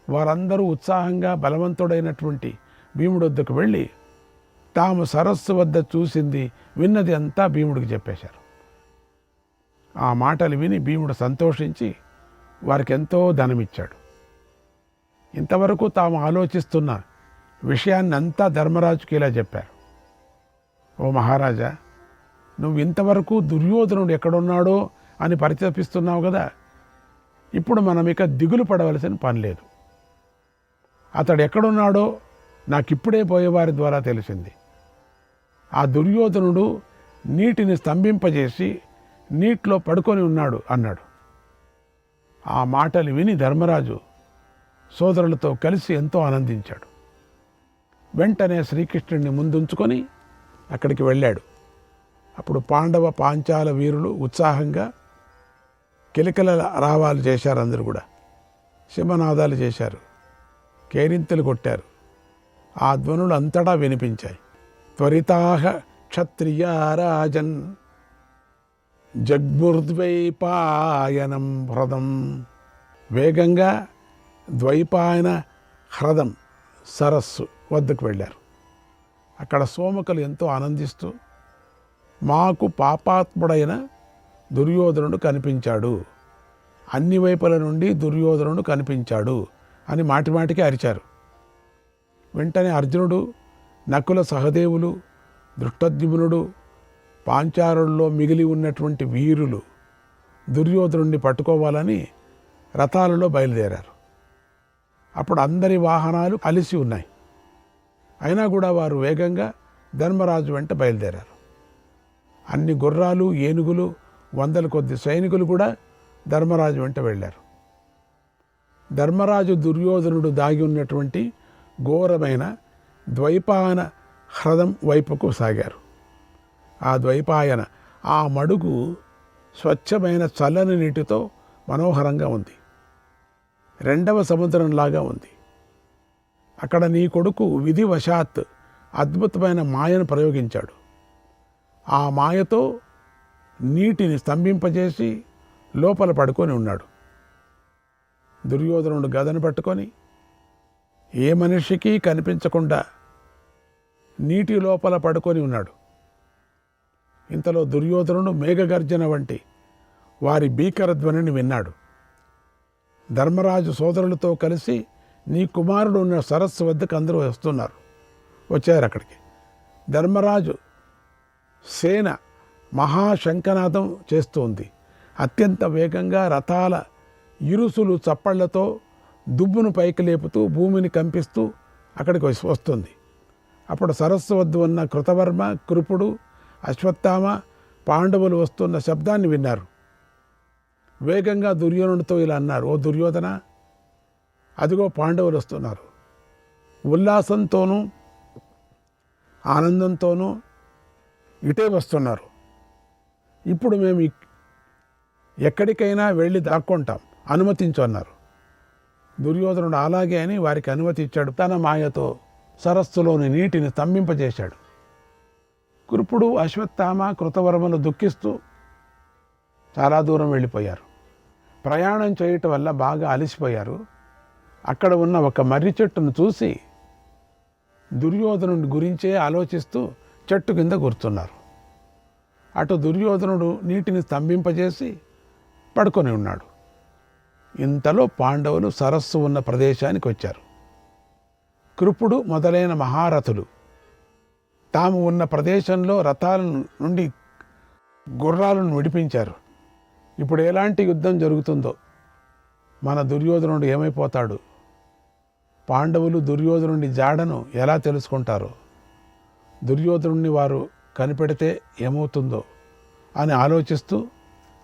వారందరూ ఉత్సాహంగా బలవంతుడైనటువంటి భీముడి వద్దకు వెళ్ళి తాము సరస్సు వద్ద చూసింది విన్నది అంతా భీముడికి చెప్పేశారు. ఆ మాటలు విని భీముడు సంతోషించి వారికి ఎంతో ధనమిచ్చాడు. ఇంతవరకు తాము ఆలోచిస్తున్న విషయాన్ని అంతా ధర్మరాజుకి ఇలా చెప్పారు. ఓ మహారాజా, నువ్వు ఇంతవరకు దుర్యోధనుడు ఎక్కడున్నాడో అని పరితపిస్తున్నావు కదా, ఇప్పుడు మనం ఇక దిగులు పడవలసిన పని లేదు. అతడు ఎక్కడున్నాడో నాకిప్పుడే పోయేవారి ద్వారా తెలిసింది. ఆ దుర్యోధనుడు నీటిని స్తంభింపజేసి నీటిలో పడుకొని ఉన్నాడు అన్నాడు. ఆ మాటలు విని ధర్మరాజు సోదరులతో కలిసి ఎంతో ఆనందించాడు. వెంటనే శ్రీకృష్ణుడిని ముందుంచుకొని అక్కడికి వెళ్ళాడు. అప్పుడు పాండవ పాంచాల వీరులు ఉత్సాహంగా కిలకిల రావాలు చేశారు. అందరూ కూడా సింహనాదాలు చేశారు, కేరింతలు కొట్టారు. ఆ ధ్వనులు అంతటా వినిపించాయి. త్వరితాహ క్షత్రియ రాజన్ జగ్ముర్ద్వైపాయనం హ్రదం. వేగంగా ద్వైపాయన హ్రదం సరస్సు వద్దకు వెళ్ళారు. అక్కడ సోమకులు ఎంతో ఆనందిస్తూ మాకు పాపాత్ముడైన దుర్యోధనుడు కనిపించాడు, అన్ని వైపుల నుండి దుర్యోధనుడు కనిపించాడు అని మాటిమాటికి అరిచారు. వెంటనే అర్జునుడు, నకుల సహదేవులు, దృష్టద్యుమ్నుడు, పాంచారుల్లో మిగిలి ఉన్నటువంటి వీరులు దుర్యోధనుడిని పట్టుకోవాలని రథాలలో బయలుదేరారు. అప్పుడు అందరి వాహనాలు కలిసి ఉన్నాయి. అయినా కూడా వారు వేగంగా ధర్మరాజు వెంట బయలుదేరారు. అన్ని గుర్రాలు, ఏనుగులు, వందల కొద్ది సైనికులు కూడా ధర్మరాజు వెంట వెళ్ళారు. ధర్మరాజు దుర్యోధనుడు దాగి ఉన్నటువంటి ఘోరమైన ద్వైపాయన హ్రదం వైపుకు సాగారు. ఆ ద్వైపాయన ఆ మడుగు స్వచ్ఛమైన చల్లని నీటితో మనోహరంగా ఉంది. రెండవ సముద్రంలాగా ఉంది. అక్కడ నీ కొడుకు విధివశాత్ అద్భుతమైన మాయను ప్రయోగించాడు. ఆ మాయతో నీటిని స్తంభింపజేసి లోపల పడుకొని ఉన్నాడు. దుర్యోధనుడు గదను పట్టుకొని ఏ మనిషికి కనిపించకుండా నీటి లోపల పడుకొని ఉన్నాడు. ఇంతలో దుర్యోధనుడు మేఘగర్జన వంటి వారి భీకర ధ్వనిని విన్నాడు. ధర్మరాజు సోదరులతో కలిసి నీ కుమారుడు ఉన్న సరస్సు వద్దకు అందరూ వచ్చారు అక్కడికి. ధర్మరాజు సేన మహాశంఖనాదం చేస్తోంది. అత్యంత వేగంగా రథాల ఇరుసులు చప్పళ్లతో దుబ్బును పైకి లేపుతూ భూమిని కంపిస్తూ అక్కడికి వస్తుంది. అప్పుడు సరస్సు వద్ద ఉన్న కృతవర్మ, కృపుడు, అశ్వత్థామ, పాండవులు వస్తున్న శబ్దాన్ని విన్నారు. వేగంగా దుర్యోధనుడితో ఇలా అన్నారు, ఓ దుర్యోధన, అదిగో పాండవులు వస్తున్నారు. ఉల్లాసంతోనూ ఆనందంతోనూ ఇటే వస్తున్నారు. ఇప్పుడు మేము ఎక్కడికైనా వెళ్ళి దాక్కుంటాం, అనుమతించు అన్నారు. దుర్యోధనుడు అలాగే అని వారికి అనుమతి ఇచ్చాడు. తన మాయతో సరస్సులోని నీటిని స్తంభింపజేశాడు. కృపుడు, అశ్వత్థామ, కృతవర్మలు దుఃఖిస్తూ చాలా దూరం వెళ్ళిపోయారు. ప్రయాణం చేయటం వల్ల బాగా అలసిపోయారు. అక్కడ ఉన్న ఒక మర్రి చెట్టును చూసి దుర్యోధనుడి గురించే ఆలోచిస్తూ చెట్టు కింద కూర్చున్నారు. అటు దుర్యోధనుడు నీటిని స్తంభింపజేసి పడుకొని ఉన్నాడు. ఇంతలో పాండవులు సరస్సు ఉన్న ప్రదేశానికి వచ్చారు. కృపుడు మొదలైన మహారథులు తాము ఉన్న ప్రదేశంలో రథాల నుండి గుర్రాలను విడిపించారు. ఇప్పుడు ఎలాంటి యుద్ధం జరుగుతుందో, మన దుర్యోధనుడు ఏమైపోతాడు, పాండవులు దుర్యోధనుడి జాడను ఎలా తెలుసుకుంటారు, దుర్యోధనుడిని వారు కనిపెడితే ఏమవుతుందో అని ఆలోచిస్తూ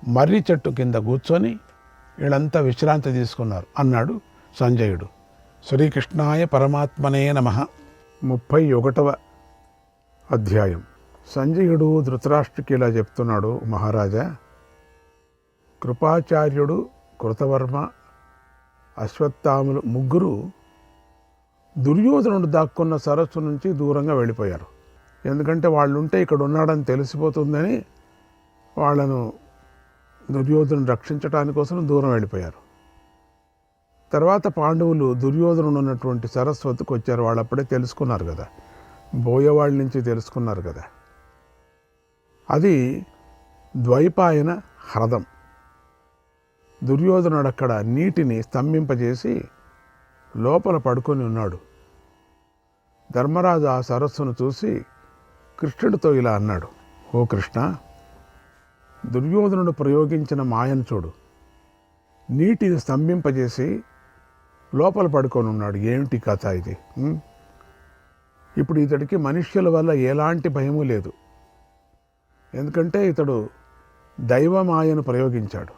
మర్రి చెట్టు కింద కూర్చొని వీళ్ళంతా విశ్రాంతి తీసుకున్నారు అన్నాడు సంజయుడు. శ్రీకృష్ణాయ పరమాత్మనే నమః. 31వ అధ్యాయం. సంజయుడు ధృతరాష్ట్రుకి ఇలా చెప్తున్నాడు, మహారాజా, కృపాచార్యుడు, కృతవర్మ, అశ్వత్థాములు ముగ్గురు దుర్యోధనుడు దాక్కున్న సరస్సు నుంచి దూరంగా వెళ్ళిపోయారు. ఎందుకంటే వాళ్ళుంటే ఇక్కడ ఉన్నాడని తెలిసిపోతుందని వాళ్ళను దుర్యోధను రక్షించడానికి కోసం దూరం వెళ్ళిపోయారు. తర్వాత పాండవులు దుర్యోధనుడు ఉన్నటువంటి సరస్వతికి వచ్చారు. వాళ్ళు అప్పుడే తెలుసుకున్నారు కదా, బోయవాళ్ళ నుంచి తెలుసుకున్నారు కదా. అది ద్వైపాయన హ్రదం. దుర్యోధనుడు అక్కడ నీటిని స్తంభింపజేసి లోపల పడుకొని ఉన్నాడు. ధర్మరాజు ఆ సరస్సును చూసి కృష్ణుడితో ఇలా అన్నాడు, ఓ కృష్ణ, దుర్యోధనుడు ప్రయోగించిన మాయను చూడు. నీటిని స్తంభింపజేసి లోపల పడుకొని ఉన్నాడు. ఏమిటి కథ ఇది? ఇప్పుడు ఇతడికి మనుష్యుల వల్ల ఎలాంటి భయము లేదు. ఎందుకంటే ఇతడు దైవమాయను ప్రయోగించాడు,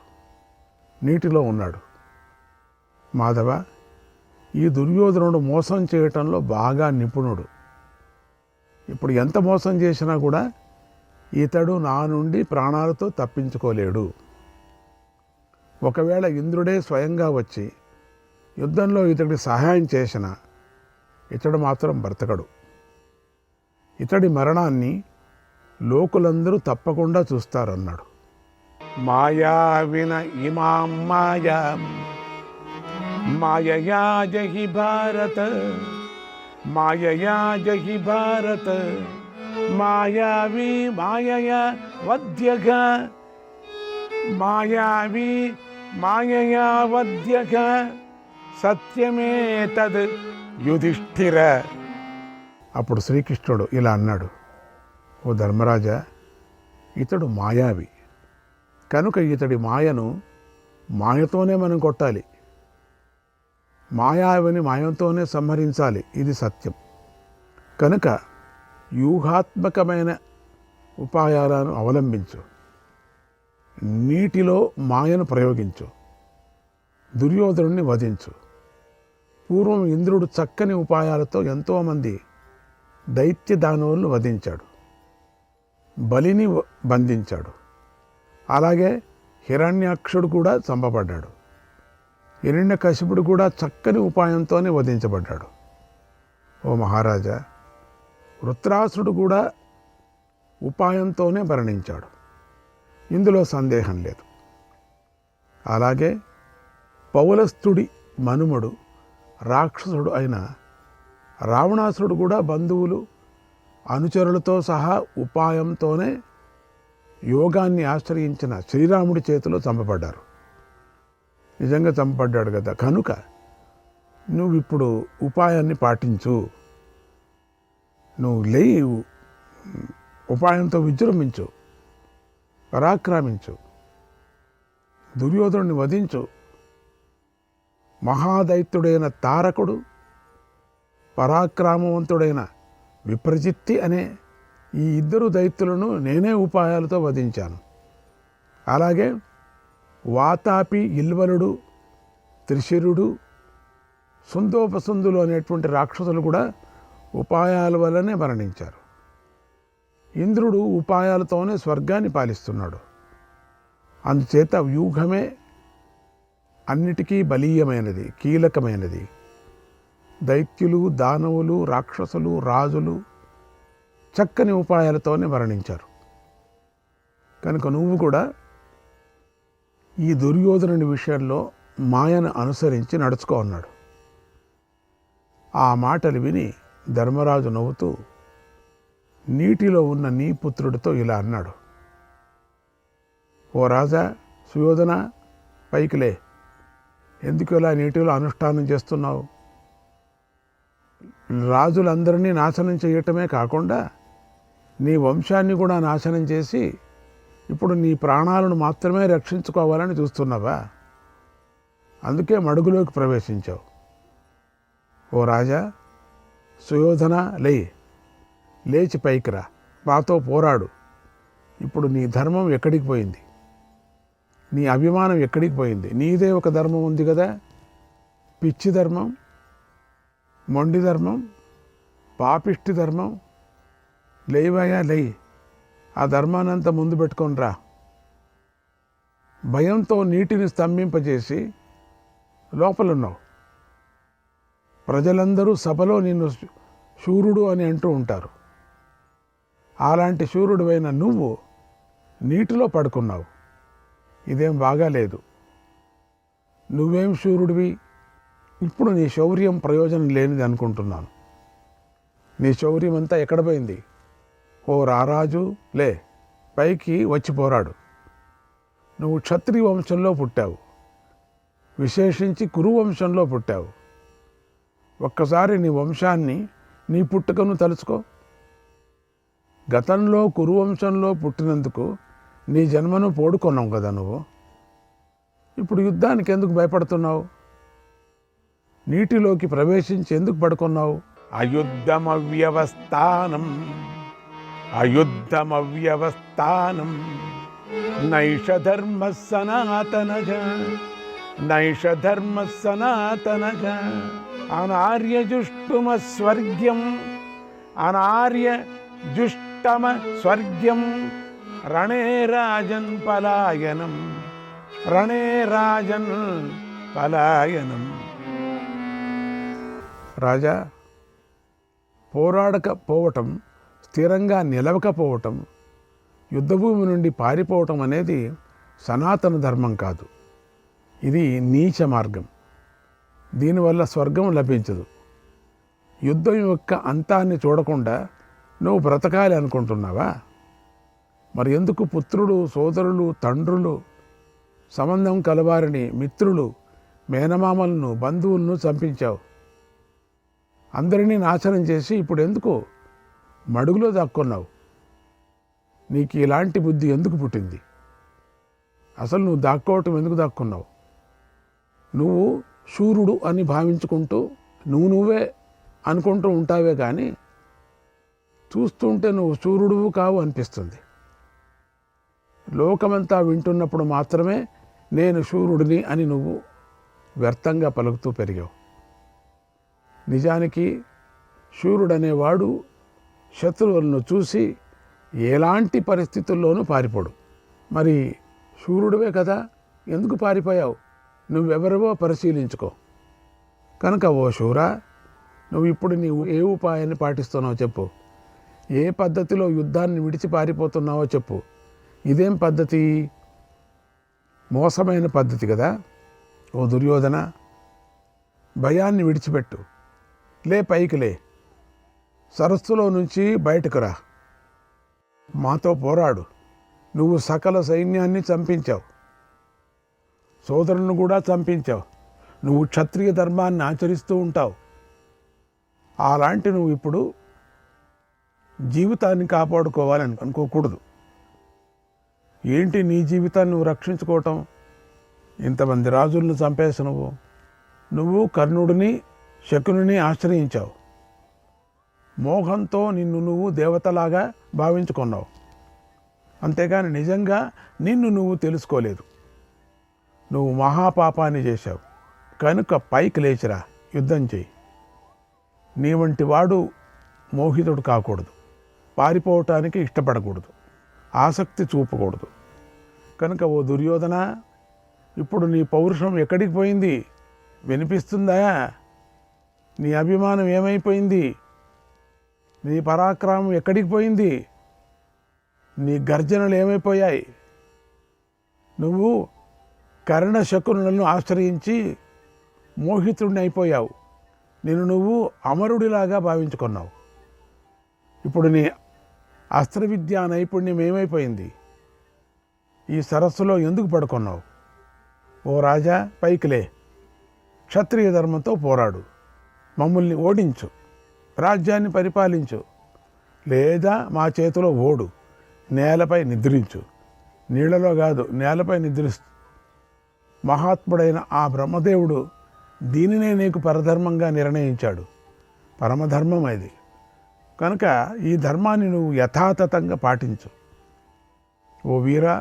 నీటిలో ఉన్నాడు. మాధవ, ఈ దుర్యోధనుడు మోసం చేయటంలో బాగా నిపుణుడు. ఇప్పుడు ఎంత మోసం చేసినా కూడా ఇతడు నా నుండి ప్రాణాలతో తప్పించుకోలేడు. ఒకవేళ ఇంద్రుడే స్వయంగా వచ్చి యుద్ధంలో ఇతడికి సహాయం చేసిన ఇతడు మాత్రం బ్రతకడు. ఇతడి మరణాన్ని లోకులందరూ తప్పకుండా చూస్తారన్నాడు. మాయా విన ఇమాం మాయా మాయయా జహి భారత మాయయా జహి భారత మాయావి మాయయా వద్యగ మాయావి మాయయా వద్యగ సత్యమే తద్ యుధిష్ఠిర. అప్పుడు శ్రీకృష్ణుడు ఇలా అన్నాడు, ఓ ధర్మరాజా, ఇతడు మాయావి కనుక ఇతడి మాయను మాయతోనే మనం కొట్టాలి. మాయావిని మాయంతోనే సంహరించాలి, ఇది సత్యం. కనుక వ్యూహాత్మకమైన ఉపాయాలను అవలంబించు. నీటిలో మాయను ప్రయోగించు, దుర్యోధనుడిని వధించు. పూర్వం ఇంద్రుడు చక్కని ఉపాయాలతో ఎంతోమంది దైత్య దానవులను వధించాడు, బలిని బంధించాడు. అలాగే హిరణ్యాక్షుడు కూడా చంపబడ్డాడు. హిరణ్యకశిపుడు కూడా చక్కని ఉపాయంతోనే వధించబడ్డాడు. ఓ మహారాజా, వృత్రాసుడు కూడా ఉపాయంతోనే మరణించాడు, ఇందులో సందేహం లేదు. అలాగే పౌలస్తుడి మనుమడు రాక్షసుడు అయిన రావణాసురుడు కూడా బంధువులు అనుచరులతో సహా ఉపాయంతోనే యోగాన్ని ఆశ్రయించిన శ్రీరాముడి చేతిలో చంపబడ్డారు. నిజంగా చంపబడ్డాడు కదా. కనుక నువ్వు ఇప్పుడు ఉపాయాన్ని పాటించు. నువ్వు లేవు, ఉపాయంతో విజృంభించు, పరాక్రమించు, దుర్యోధనుడిని వధించు. మహాదైత్యుడైన తారకుడు, పరాక్రమవంతుడైన విప్రజిత్తి అనే ఈ ఇద్దరు దైత్యులను నేనే ఉపాయాలతో వధించాను. అలాగే వాతాపి, ఇల్వలుడు, త్రిశిరుడు, సుందోపసుందులు అనేటువంటి రాక్షసులు కూడా ఉపాయాల వల్లనే మరణించారు. ఇంద్రుడు ఉపాయాలతోనే స్వర్గాన్ని పాలిస్తున్నాడు. అందుచేత వ్యూహమే అన్నిటికీ బలీయమైనది, కీలకమైనది. దైత్యులు, దానవులు, రాక్షసులు, రాజులు చక్కని ఉపాయాలతోనే మరణించారు. కనుక నువ్వు కూడా ఈ దుర్యోధనుని విషయంలో మాయను అనుసరించి నడుచుకో అన్నాడు. ఆ మాటలు విని ధర్మరాజు నవ్వుతూ నీటిలో ఉన్న నీ పుత్రుడితో ఇలా అన్నాడు, ఓ రాజా సుయోధన, పైకిలే. ఎందుకు ఇలా నీటిలో అనుష్ఠానం చేస్తున్నావు? రాజులందరినీ నాశనం చేయటమే కాకుండా నీ వంశాన్ని కూడా నాశనం చేసి ఇప్పుడు నీ ప్రాణాలను మాత్రమే రక్షించుకోవాలని చూస్తున్నావా? అందుకే మడుగులోకి ప్రవేశించావు. ఓ రాజా సుయోధన, లేచి పైకి రా. మాతో పోరాడు. ఇప్పుడు నీ ధర్మం ఎక్కడికి పోయింది? నీ అభిమానం ఎక్కడికి పోయింది? నీదే ఒక ధర్మం ఉంది కదా, పిచ్చి ధర్మం, మొండి ధర్మం, పాపిష్టి ధర్మం. లేవయా లేయి, ఆ ధర్మానంతా ముందు పెట్టుకొని రా. భయంతో నీటిని స్తంభింపజేసి లోపలున్నావు. ప్రజలందరూ సభలో నిన్ను శూరుడు అని అంటూ ఉంటారు. అలాంటి శూరుడువైన నువ్వు నీటిలో పడుకున్నావు. ఇదేం బాగాలేదు. నువ్వేం శూరుడివి? ఇప్పుడు నీ శౌర్యం ప్రయోజనం లేనిది అనుకుంటున్నాను. నీ శౌర్యం అంతా ఎక్కడ పోయింది? ఓ రారాజు, లే, పైకి వచ్చి పోరాడు. నువ్వు క్షత్రియ వంశంలో పుట్టావు, విశేషించి కురు వంశంలో పుట్టావు. ఒక్కసారి నీ వంశాన్ని, నీ పుట్టుకను తలుచుకో. గతంలో కురువంశంలో పుట్టినందుకు నీ జన్మను పోడుకొన్నావు కదా నువ్వు. ఇప్పుడు యుద్ధానికి ఎందుకు భయపడుతున్నావు? నీటిలోకి ప్రవేశించి ఎందుకు పడుకున్నావు? అయుద్ధమవ్యవస్థానం, అయుద్ధమవ్యవస్థానం, నైష ధర్మ సనాతనజ, నైష ధర్మ సనాతనజ, అనార్యజుష్టమ స్వర్గ్యం, అనార్యజుష్టమ స్వర్గ్యం, రణే రాజన్ పలాయనం, రణే రాజన్ పలాయనం. రాజా, పోరాడకపోవటం, స్థిరంగా నిలవకపోవటం, యుద్ధభూమి నుండి పారిపోవటం అనేది సనాతన ధర్మం కాదు. ఇది నీచ మార్గం. దీనివల్ల స్వర్గం లభించదు. యుద్ధం యొక్క అంతాన్ని చూడకుండా నువ్వు బ్రతకాలి అనుకుంటున్నావా? మరి ఎందుకు పుత్రులు, సోదరులు, తండ్రులు, సంబంధం కలవారిని, మిత్రులు, మేనమామలను, బంధువులను చంపించావు? అందరినీ నాశనం చేసి ఇప్పుడు ఎందుకు మడుగులో దాక్కున్నావు? నీకు ఇలాంటి బుద్ధి ఎందుకు పుట్టింది? అసలు నువ్వు దాక్కోవటం ఎందుకు దాక్కున్నావు? నువ్వు శూరుడు అని భావించుకుంటూ నువ్వే అనుకుంటూ ఉంటావే కానీ చూస్తుంటే నువ్వు శూరుడువు కావు అనిపిస్తుంది. లోకమంతా వింటున్నప్పుడు మాత్రమే నేను శూరుడిని అని నువ్వు వ్యర్థంగా పలుకుతూ పెరిగావు. నిజానికి శూరుడనేవాడు శత్రువులను చూసి ఎలాంటి పరిస్థితుల్లోనూ పారిపోడు. మరి శూరుడివే కదా, ఎందుకు పారిపోయావు? నువ్వెవరివో పరిశీలించుకో. కనుక ఓ శూరా, నువ్వు ఇప్పుడు నీవు ఏ ఉపాయాన్ని పాటిస్తున్నావో చెప్పు. ఏ పద్ధతిలో యుద్ధాన్ని విడిచి పారిపోతున్నావో చెప్పు. ఇదేం పద్ధతి? మోసమైన పద్ధతి కదా. ఓ దుర్యోధన, భయాన్ని విడిచిపెట్టు. లే, పైకి లే, సరస్సులో నుంచి బయటకు రా, మాతో పోరాడు. నువ్వు సకల సైన్యాన్ని చంపించావు, సోదరులను కూడా చంపించావు. నువ్వు క్షత్రియ ధర్మాన్ని ఆచరిస్తూ ఉంటావు. అలాంటి నువ్వు ఇప్పుడు జీవితాన్ని కాపాడుకోవాలని అనుకోకూడదు. ఏంటి నీ జీవితాన్ని నువ్వు రక్షించుకోవటం? ఇంతమంది రాజులను చంపేసి నువ్వు కర్ణుడిని, శకుని ఆశ్రయించావు. మోహంతో నిన్ను నువ్వు దేవతలాగా భావించుకున్నావు. అంతేగాని నిజంగా నిన్ను నువ్వు తెలుసుకోలేదు. నువ్వు మహాపాపాన్ని చేశావు. కనుక పైకి లేచిరా, యుద్ధం చేయి. నీ వంటి వాడు మోహితుడు కాకూడదు, పారిపోవటానికి ఇష్టపడకూడదు, ఆసక్తి చూపకూడదు. కనుక ఓ దుర్యోధన, ఇప్పుడు నీ పౌరుషం ఎక్కడికి పోయింది? వినిపిస్తుందా? నీ అభిమానం ఏమైపోయింది? నీ పరాక్రమం ఎక్కడికి పోయింది? నీ గర్జనలు ఏమైపోయాయి? నువ్వు కర్ణ శకునులను ఆశ్రయించి మోహితుడిని అయిపోయావు. నువ్వు అమరుడిలాగా భావించుకున్నావు. ఇప్పుడు నీ అస్త్ర విద్యా నైపుణ్యం ఏమైపోయింది? ఈ సరస్సులో ఎందుకు పడుకున్నావు? ఓ రాజా, పైకిలే, క్షత్రియ ధర్మంతో పోరాడు, మమ్మల్ని ఓడించు, రాజ్యాన్ని పరిపాలించు. లేదా మా చేతిలో ఓడు, నేలపై నిద్రించు. నీళ్లలో కాదు, నేలపై నిద్రిస్తూ. మహాత్ముడైన ఆ బ్రహ్మదేవుడు దీనినే నీకు పరధర్మంగా నిర్ణయించాడు. పరమధర్మం అది. కనుక ఈ ధర్మాన్ని నువ్వు యథాతథంగా పాటించు. ఓ వీరా,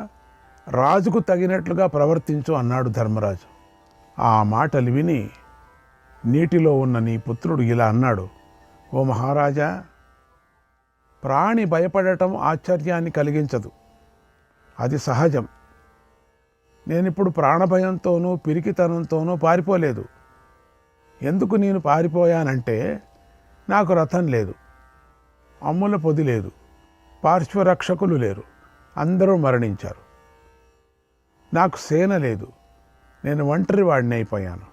రాజుకు తగినట్లుగా ప్రవర్తించు అన్నాడు ధర్మరాజు. ఆ మాటలు విని నీటిలో ఉన్న నీ పుత్రుడు ఇలా అన్నాడు, ఓ మహారాజా, ప్రాణి భయపడటం ఆశ్చర్యాన్ని కలిగించదు, అది సహజం. నేనిప్పుడు ప్రాణభయంతోనూ పిరికితనంతోనూ పారిపోలేదు. ఎందుకు నేను పారిపోయానంటే నాకు రథం లేదు, అమ్ముల పొది లేదు, పార్శ్వరక్షకులు లేరు, అందరూ మరణించారు. నాకు సేన లేదు, నేను ఒంటరి వాడిని అయిపోయాను.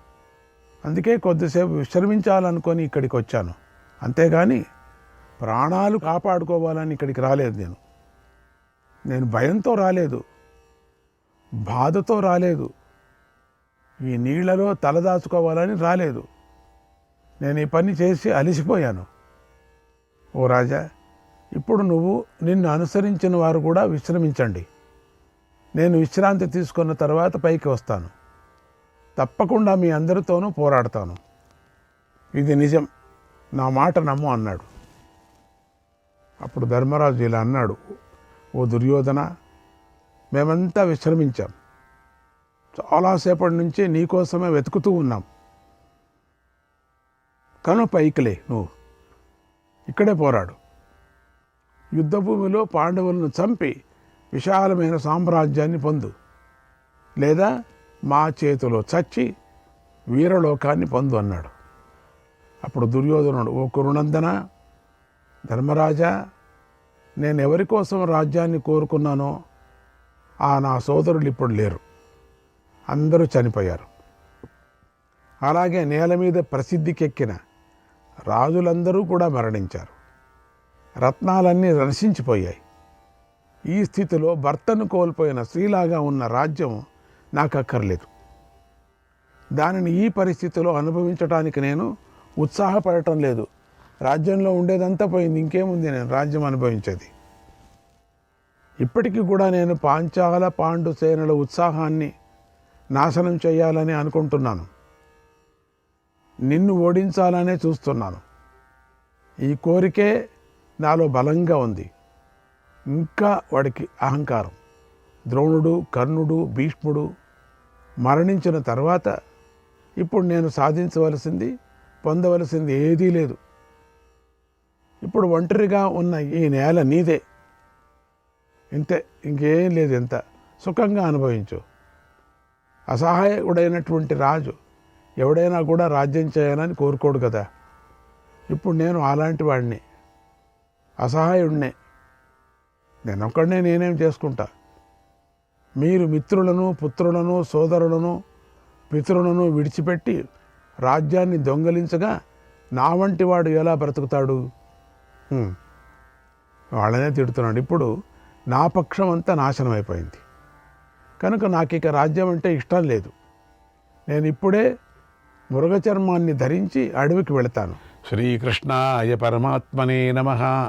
అందుకే కొద్దిసేపు విశ్రమించాలనుకొని ఇక్కడికి వచ్చాను. అంతేగాని ప్రాణాలు కాపాడుకోవాలని ఇక్కడికి రాలేదు. నేను భయంతో రాలేదు, బాధతో రాలేదు, ఈ నీళ్లలో తలదాచుకోవాలని రాలేదు. నేను ఈ పని చేసి అలసిపోయాను. ఓ రాజా, ఇప్పుడు నువ్వు నిన్ను అనుసరించిన వారు కూడా విశ్రమించండి. నేను విశ్రాంతి తీసుకున్న తర్వాత పైకి వస్తాను. తప్పకుండా మీ అందరితోనూ పోరాడతాను. ఇది నిజం, నా మాట నమ్ము అన్నాడు. అప్పుడు ధర్మరాజు ఇలా అన్నాడు, ఓ దుర్యోధన, మేమంతా విశ్రమించాం. చాలాసేపటి నుంచి నీకోసమే వెతుకుతూ ఉన్నాం. కను పైకిలే, నువ్వు ఇక్కడే పోరాడు. యుద్ధభూమిలో పాండవులను చంపి విశాలమైన సామ్రాజ్యాన్ని పొందు, లేదా మా చేతిలో చచ్చి వీరలోకాన్ని పొందు అన్నాడు. అప్పుడు దుర్యోధనుడు, ఓ కురునందన, ధర్మరాజా, నేను ఎవరి కోసం రాజ్యాన్ని కోరుకున్నానో ఆ నా సోదరులు ఇప్పుడు లేరు, అందరూ చనిపోయారు. అలాగే నేల మీద ప్రసిద్ధికెక్కిన రాజులందరూ కూడా మరణించారు. రత్నాలన్నీ నశించిపోయాయి. ఈ స్థితిలో భర్తను కోల్పోయిన స్త్రీలాగా ఉన్న రాజ్యం నాకు అక్కర్లేదు. దానిని ఈ పరిస్థితిలో అనుభవించడానికి నేను ఉత్సాహపడటం లేదు. రాజ్యంలో ఉండేదంతా పోయింది, ఇంకేముంది నేను రాజ్యం అనుభవించేది. ఇప్పటికీ కూడా నేను పాంచాల పాండు సేనల ఉత్సాహాన్ని నాశనం చేయాలని అనుకుంటున్నాను. నిన్ను ఓడించాలనే చూస్తున్నాను. ఈ కోరికే నాలో బలంగా ఉంది. ఇంకా వాడికి అహంకారం. ద్రోణుడు, కర్ణుడు, భీష్ముడు మరణించిన తర్వాత ఇప్పుడు నేను సాధించవలసింది, పొందవలసింది ఏదీ లేదు. ఇప్పుడు ఒంటరిగా ఉన్న ఈ నేల నీదే, ఇంతే, ఇంకేం లేదు. ఎంత సుఖంగా అనుభవించు. అసహాయుడైనటువంటి రాజు ఎవడైనా కూడా రాజ్యం చేయాలని కోరుకోడు కదా. ఇప్పుడు నేను అలాంటి వాడిని, అసహాయుడినే. నేనొక్కడనే నేనేం చేసుకుంటా. మీరు మిత్రులను, పుత్రులను, సోదరులను, పితరులను విడిచిపెట్టి రాజ్యాన్ని దొంగలించగా నా వంటి వాడు ఎలా బ్రతుకుతాడు? వాళ్ళనే తిడుతున్నాడు. ఇప్పుడు నా పక్షం అంతా నాశనం అయిపోయింది కనుక నాకు ఇక రాజ్యం అంటే ఇష్టం లేదు. నేను ఇప్పుడే మృగచర్మాన్ని ధరించి అడవికి వెళతాను. శ్రీకృష్ణాయ పరమాత్మనే నమః.